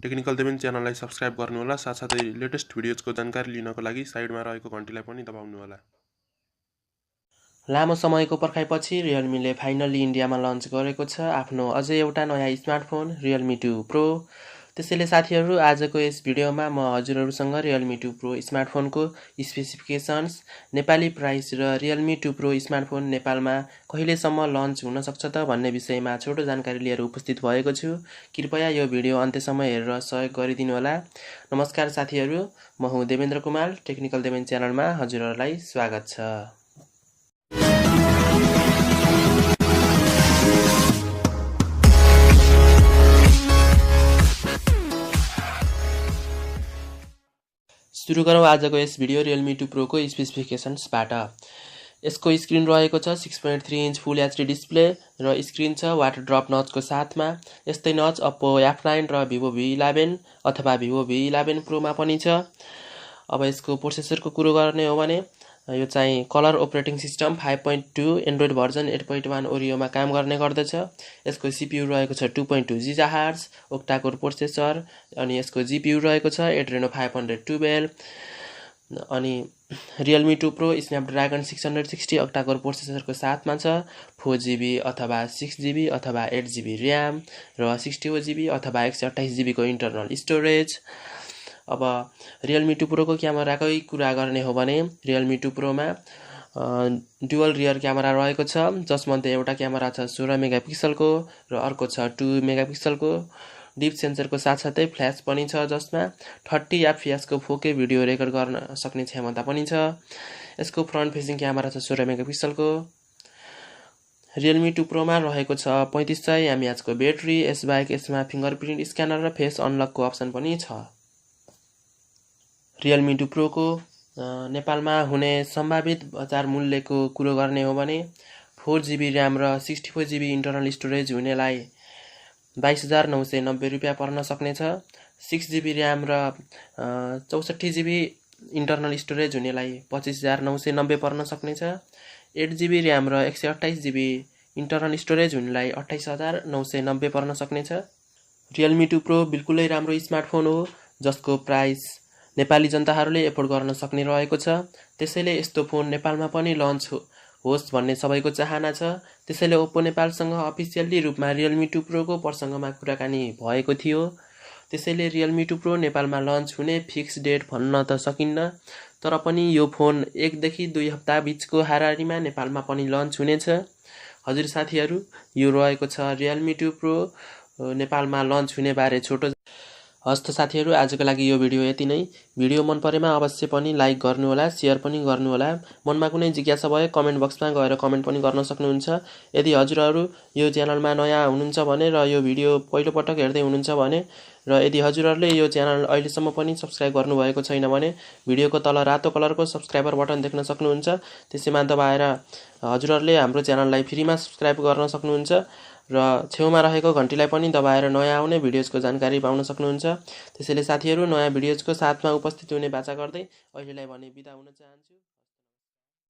Technical Deven च्यानललाई subscribe गर्नुहोला। साथसाथै लेटेस्ट भिडियोजको जानकारी लिनको लागि साइडमा रहेको घण्टीलाई पनि दबाउनुहोला। लामो समयको पर्खाइपछि RealMeले फाइनली इन्डियामा लन्च गरेको छ आफ्नो अझै एउटा नयाँ स्मार्टफोन RealMe 2 Pro। त्यसैले साथीहरू आजको यस भिडियोमा म हजुरहरूसँग RealMe 2 Pro स्मार्टफोनको स्पेसिफिकेसन्स, नेपाली प्राइस र RealMe 2 Pro स्मार्टफोन नेपालमा कहिलेसम्म लन्च हुन सक्छ त भन्ने विषयमा छोटो जानकारी लिएर उपस्थित भएको छु। कृपया यो भिडियो अन्त्यसम्म हेरेर सहयोग गरिदिनु होला। नमस्कार साथीहरू, म हुँ देवेन्द्र कुमार। टेक्निकल देवेन च्यानलमा हजुरहरूलाई स्वागत छ। सुरु गरौँ आजको यस भिडियो RealMe 2 Pro को स्पेसिफिकेसन्सबाट। यसको स्क्रिन रहेको छ 6.3 इन्च फुल एचडी डिस्प्ले र स्क्रिन छ वाटर ड्रप नचको साथमा। यस्तै नच Oppo F9 र Vivo V11 अथवा Vivo V11 Proमा पनि छ। अब यसको प्रोसेसरको कुरो गर्ने हो भने यो चाहिँ colour operating system 5.2 Android version 8.1 ओरियोमा काम गर्ने गर्दछ। यसको CPU रहेको छ 2.2 GHz octa कोर प्रोसेसर अनि यसको GPU रहेको छ Adreno 512 अनि RealMe 2 Pro Snapdragon 660 octa core प्रोसेसरको साथमा छ। 4GB अथवा 6GB अथवा 8GB RAM र 64GB अथवा 128GB को इन्टरनल स्टोरेज। अब RealMe 2 Pro को क्यामेराकै कुरा गर्ने हो भने RealMe 2 Pro मा डुअल रियर क्यामेरा रहेको छ, जसमध्ये एउटा क्यामेरा छ 16 मेगापिक्सलको र अर्को छ 2 मेगापिक्सलको। डिप सेन्सरको साथसाथै फ्ल्यास पनि छ, जसमा 30 FPS को 4K भिडियो रेकर्ड गर्न सक्ने क्षमता पनि छ। यसको फ्रन्ट फेसिङ क्यामेरा छ 16 मेगापिक्सलको। RealMe 2 Pro मा रहेको छ 3500 mAh को ब्याट्री। यसबाहेक यसमा फिंगरप्रिन्ट स्क्यानर र फेस अनलकको अप्सन पनि छ। RealMe 2 Pro को नेपालमा हुने सम्भावित बजार मूल्यको कुरो गर्ने हो भने 4GB RAM र 64GB इन्टरनल स्टोरेज हुनेलाई 22,990 रुपियाँ पर्न सक्नेछ। 6GB RAM र 64GB इन्टरनल स्टोरेज हुनेलाई 25,990 पर्न सक्नेछ। 8GB RAM र 128GB इन्टरनल स्टोरेज हुनेलाई 28,990 पर्न सक्नेछ। RealMe 2 Pro बिल्कुलै राम्रो स्मार्टफोन हो, जसको प्राइस नेपाली जनताहरूले एफोर्ड गर्न सक्ने रहेको छ। त्यसैले यस्तो फोन नेपालमा पनि लन्च होस् भन्ने सबैको चाहना छ। त्यसैले Oppo नेपालसँग अफिसियली रूपमा RealMe 2 Pro को प्रसङ्गमा कुराकानी भएको थियो। त्यसैले RealMe 2 Pro नेपालमा लन्च हुने फिक्स डेट भन्न त सकिन्न, तर पनि यो फोन 1 देखि 2 हप्ता बीचको हाराहारीमा नेपालमा पनि लन्च हुनेछ। हजुर साथीहरू, यो रहेको छ RealMe 2 Pro नेपालमा लन्च हुने बारे छोटो। हस्त साथीहरू, आजको लागि यो भिडियो यति नै। भिडियो मन परेमा अवश्य पनि लाइक गर्नुहोला, शेयर पनि गर्नुहोला। मनमा कुनै जिज्ञासा भए कमेन्ट बक्समा गएर कमेन्ट पनि गर्न सक्नुहुन्छ। यदि हजुरहरू यो च्यानलमा नयाँ हुनुहुन्छ भने र यो भिडियो पहिलोपटक हेर्दै हुनुहुन्छ भने र यदि हजुरहरूले यो च्यानल अहिलेसम्म पनि सब्स्क्राइब गर्नुभएको छैन भने भिडियोको तल रातो कलरको सब्स्क्राइबर बटन देख्न सक्नुहुन्छ। त्यसैमा दबाएर हजुरहरूले हाम्रो च्यानललाई फ्रीमा सब्स्क्राइब गर्न सक्नुहुन्छ र छेउमा रहेको घण्टीलाई पनि दबाएर नयाँ आउने भिडियोजको जानकारी पाउन सक्नुहुन्छ। त्यसैले साथीहरू, नयाँ भिडियोजको साथमा उपस्थित हुने बाचा गर्दै अहिलेलाई भने बिदा हुन चाहन्छु।